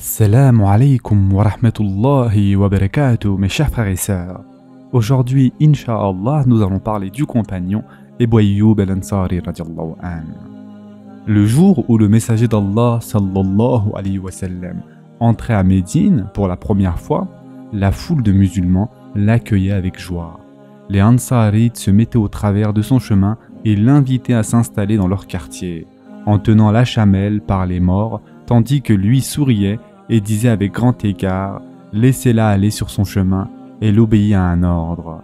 Assalamu alaikum wa rahmatullahi wa barakatuh, mes chers frères et sœurs. Aujourd'hui, Inch'Allah, nous allons parler du compagnon Abu Ayyub al-Ansari radiallahu anhu. Le jour où le messager d'Allah sallallahu alayhi wa sallam entrait à Médine pour la première fois, la foule de musulmans l'accueillait avec joie. Les Ansarites se mettaient au travers de son chemin et l'invitaient à s'installer dans leur quartier, en tenant la chamelle par les morts, tandis que lui souriait et disait avec grand égard « Laissez-la aller sur son chemin » et l'obéit à un ordre.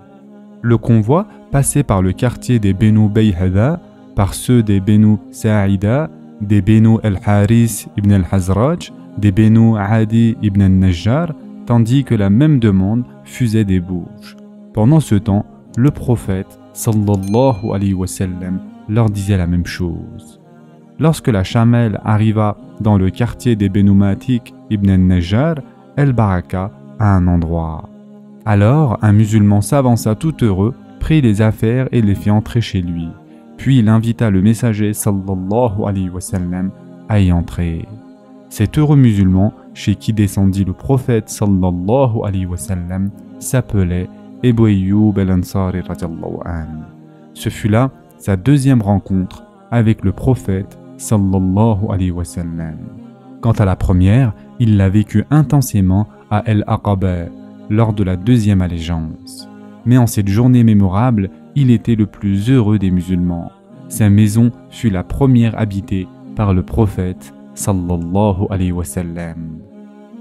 Le convoi passait par le quartier des Benu Bayhada, par ceux des Benu Sa'ida, des Benu al-Haris ibn al-Hazraj, des Benu Adi ibn al-Najjar, tandis que la même demande fusait des bouches. Pendant ce temps, le prophète sallallahu alayhi wa sallam leur disait la même chose. Lorsque la chamelle arriva dans le quartier des Benu Matik ibn al-Najjar, elle baraka à un endroit. Alors un musulman s'avança tout heureux, prit les affaires et les fit entrer chez lui. Puis il invita le messager sallallahu alayhi wa sallam à y entrer. Cet heureux musulman, chez qui descendit le prophète sallallahu alayhi wa sallam, s'appelait Abu Ayyub al-Ansari radiallahu anhu. Ce fut là sa deuxième rencontre avec le prophète sallallahu alayhi wa sallam. Quant à la première, il l'a vécue intensément à El-Aqaba, lors de la deuxième allégeance. Mais en cette journée mémorable, il était le plus heureux des musulmans. Sa maison fut la première habitée par le prophète sallallahu alayhi wa sallam.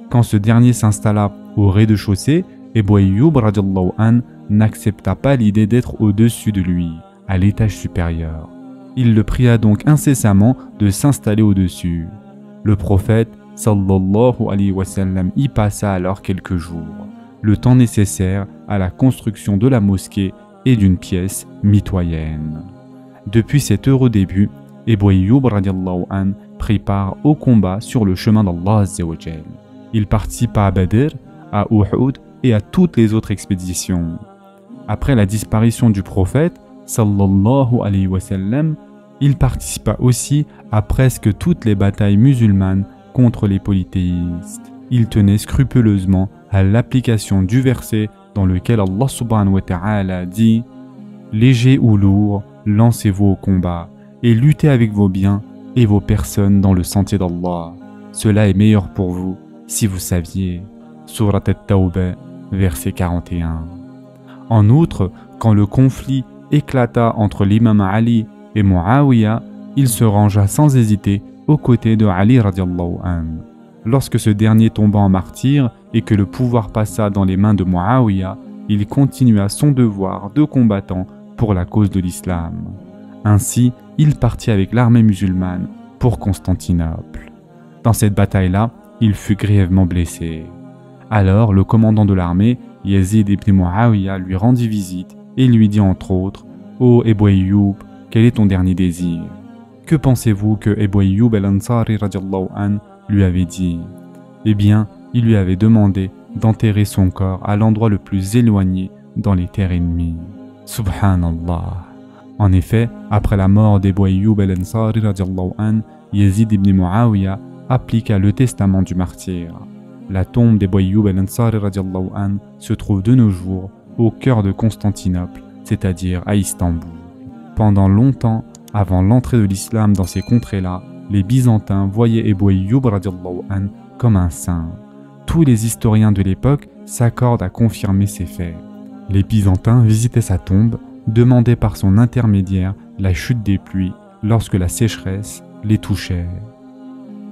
Quand ce dernier s'installa au rez-de-chaussée, Abu Ayyub radiallahu anhu n'accepta pas l'idée d'être au-dessus de lui, à l'étage supérieur. Il le pria donc incessamment de s'installer au-dessus. Le prophète sallallahu alayhi wa sallam y passa alors quelques jours, le temps nécessaire à la construction de la mosquée et d'une pièce mitoyenne. Depuis cet heureux début, Abu Ayyub radiallahu anhu prit part au combat sur le chemin d'Allah azza wa jal. Il participa à Badr, à Uhud et à toutes les autres expéditions. Après la disparition du prophète sallallahu alayhi wa sallam, il participa aussi à presque toutes les batailles musulmanes contre les polythéistes. Il tenait scrupuleusement à l'application du verset dans lequel Allah subhanahu wa ta'ala dit « Léger ou lourd, lancez-vous au combat et luttez avec vos biens et vos personnes dans le sentier d'Allah. Cela est meilleur pour vous si vous saviez. » Surat At-Tawbah, verset 41. En outre, quand le conflit éclata entre l'imam Ali et Muawiyah, il se rangea sans hésiter aux côtés de Ali radiallahu anhu. Lorsque ce dernier tomba en martyr et que le pouvoir passa dans les mains de Muawiyah, il continua son devoir de combattant pour la cause de l'islam. Ainsi, il partit avec l'armée musulmane pour Constantinople. Dans cette bataille-là, il fut grièvement blessé. Alors, le commandant de l'armée, Yazid ibn Muawiyah, lui rendit visite et lui dit entre autres « Ô Abu Ayyub, quel est ton dernier désir ?» Que pensez-vous que Abu Ayyub al-Ansari radiallahu anhu lui avait dit? Eh bien, il lui avait demandé d'enterrer son corps à l'endroit le plus éloigné dans les terres ennemies. Subhanallah. En effet, après la mort d'Abu Ayyub al-Ansari radiallahu anhu, Yazid ibn Muawiyah appliqua le testament du martyr. La tombe d'Abu Ayyub al-Ansari radiallahu anhu se trouve de nos jours au cœur de Constantinople, c'est-à-dire à Istanbul. Pendant longtemps, avant l'entrée de l'islam dans ces contrées-là, les Byzantins voyaient Abu Ayyub radiallahu anhu comme un saint. Tous les historiens de l'époque s'accordent à confirmer ces faits. Les Byzantins visitaient sa tombe, demandaient par son intermédiaire la chute des pluies lorsque la sécheresse les touchait.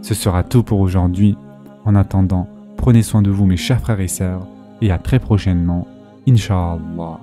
Ce sera tout pour aujourd'hui. En attendant, prenez soin de vous mes chers frères et sœurs et à très prochainement, Inch'Allah.